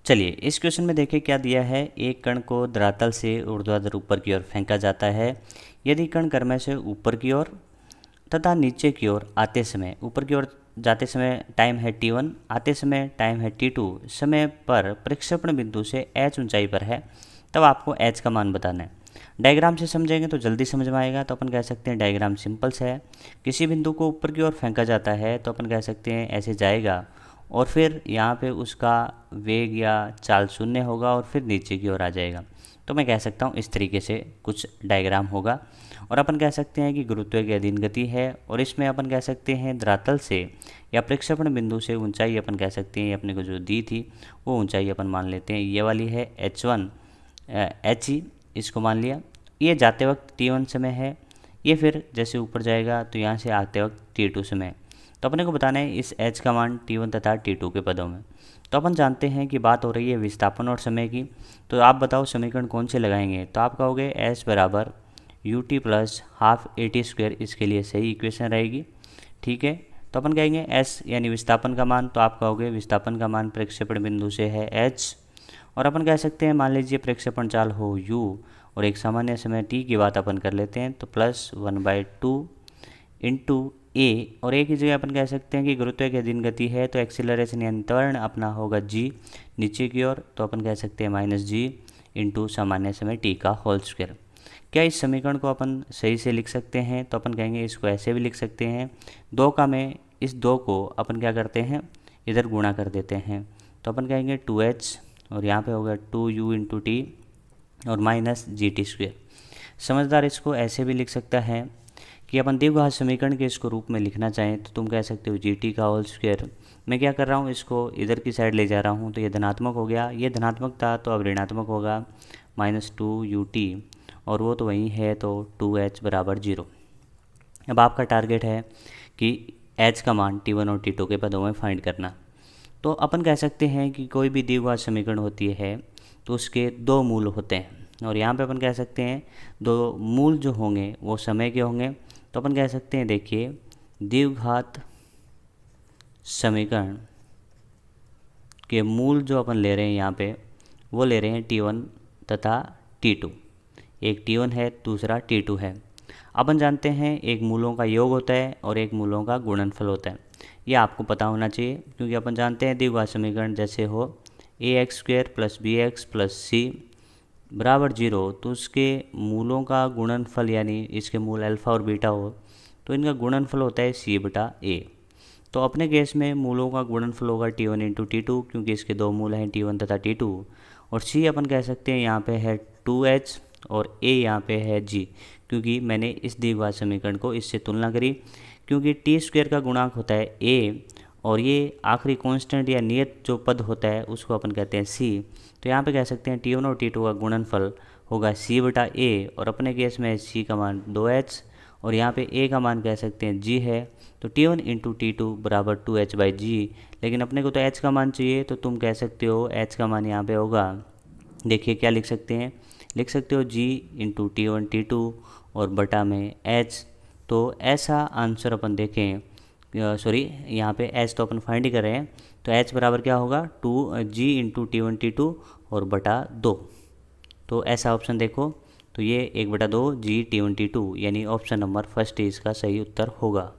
चलिए इस क्वेश्चन में देखिए क्या दिया है। एक कण को धरातल से ऊर्ध्वाधर ऊपर की ओर फेंका जाता है। यदि कण क्रम से ऊपर की ओर तथा नीचे की ओर आते समय, ऊपर की ओर जाते समय टाइम है t1, आते समय टाइम है t2, समय पर प्रक्षेपण बिंदु से h ऊंचाई पर है, तब आपको h का मान बताना है। डायग्राम से समझेंगे तो जल्दी समझ में आएगा। तो अपन कह सकते हैं डायग्राम सिंपल से है। किसी बिंदु को ऊपर की ओर फेंका जाता है तो अपन कह सकते हैं ऐसे जाएगा और फिर यहाँ पे उसका वेग या चाल शून्य होगा और फिर नीचे की ओर आ जाएगा। तो मैं कह सकता हूँ इस तरीके से कुछ डायग्राम होगा। और अपन कह सकते हैं कि गुरुत्व की अधीन गति है और इसमें अपन कह सकते हैं धरातल से या प्रक्षेपण बिंदु से ऊंचाई अपन कह सकते हैं अपने को जो दी थी वो ऊंचाई अपन मान लेते हैं। ये वाली है h1 h, इसको मान लिया। ये जाते वक्त t1 समय है, ये फिर जैसे ऊपर जाएगा तो यहाँ से आते वक्त t2 समय है। तो अपने को बताना है इस h का मान t1 तथा t2 के पदों में। तो अपन जानते हैं कि बात हो रही है विस्थापन और समय की। तो आप बताओ समीकरण कौन से लगाएंगे। तो आप कहोगे s बराबर ut प्लस हाफ at², इसके लिए सही इक्वेशन रहेगी। ठीक है, तो अपन कहेंगे s यानी विस्थापन का मान। तो आप कहोगे विस्थापन का मान प्रक्षेपण बिंदु से है h, और अपन कह सकते हैं मान लीजिए प्रक्षेपण चाल हो u और एक सामान्य समय t की बात अपन कर लेते हैं। तो +1/2 इंटू a, और a की जगह अपन कह सकते हैं कि गुरुत्व की अधीन गति है तो एक्सीलरेशन यानी त्वरण अपना होगा g नीचे की ओर। तो अपन कह सकते हैं -g इंटू सामान्य समय t का होल स्क्वायर। क्या इस समीकरण को अपन सही से लिख सकते हैं। तो अपन कहेंगे इसको ऐसे भी लिख सकते हैं। दो का में इस दो को अपन क्या करते हैं इधर गुणा कर देते हैं। तो अपन कहेंगे 2h और यहाँ पे होगा 2u इंटू टी और -gt²। समझदार इसको ऐसे भी लिख सकता है कि अपन द्विघात समीकरण के इसको रूप में लिखना चाहें तो तुम कह सकते हो gt का होल स्क्वायर। मैं क्या कर रहा हूँ इसको इधर की साइड ले जा रहा हूँ तो ये धनात्मक हो गया, ये धनात्मक था तो अब ऋणात्मक होगा -2ut, और वो तो वही है तो 2h बराबर 0। अब आपका टारगेट है कि h का मान t1 और t2 के पदों में फाइंड करना। तो अपन कह सकते हैं कि कोई भी द्विघात समीकरण होती है तो उसके दो मूल होते हैं, और यहाँ पे अपन कह सकते हैं दो मूल जो होंगे वो समय के होंगे। तो अपन कह सकते हैं देखिए द्विघात समीकरण के मूल जो अपन ले रहे हैं यहाँ पे वो ले रहे हैं t1 तथा t2। एक t1 है दूसरा t2 है। अपन जानते हैं एक मूलों का योग होता है और एक मूलों का गुणनफल होता है। ये आपको पता होना चाहिए क्योंकि अपन जानते हैं द्विघात समीकरण जैसे हो ax² + bx + c बराबर 0, तो उसके मूलों का गुणनफल यानी इसके मूल अल्फ़ा और बीटा हो तो इनका गुणनफल होता है c/a। तो अपने केस में मूलों का गुणनफल होगा t1 इंटू t2 क्योंकि इसके दो मूल हैं t1 तथा t2, और c अपन कह सकते हैं यहाँ पे है 2h और a यहाँ पे है g, क्योंकि मैंने इस द्विघात समीकरण को इससे तुलना करी क्योंकि t² का गुणांक होता है a और ये आखिरी कांस्टेंट या नियत जो पद होता है उसको अपन कहते हैं c। तो यहाँ पे कह सकते हैं t1 और t2 का गुणनफल होगा c/a, और अपने केस में c का मान 2h और यहाँ पे a का मान कह सकते हैं g है। तो t1 इंटू t2 बराबर 2h/g, लेकिन अपने को तो h का मान चाहिए तो तुम कह सकते हो h का मान यहाँ पे होगा, देखिए क्या लिख सकते हैं, लिख सकते हो g इंटू t1 t2 और बटा में h। तो ऐसा आंसर अपन देखें, सॉरी यहाँ पे h तो अपन फाइंड ही कर रहे हैं, तो h बराबर क्या होगा 2g इंटू t1 t2 और बटा 2। तो ऐसा ऑप्शन देखो तो ये 1/2 g t1 t2 यानी ऑप्शन नंबर फर्स्ट इसका सही उत्तर होगा।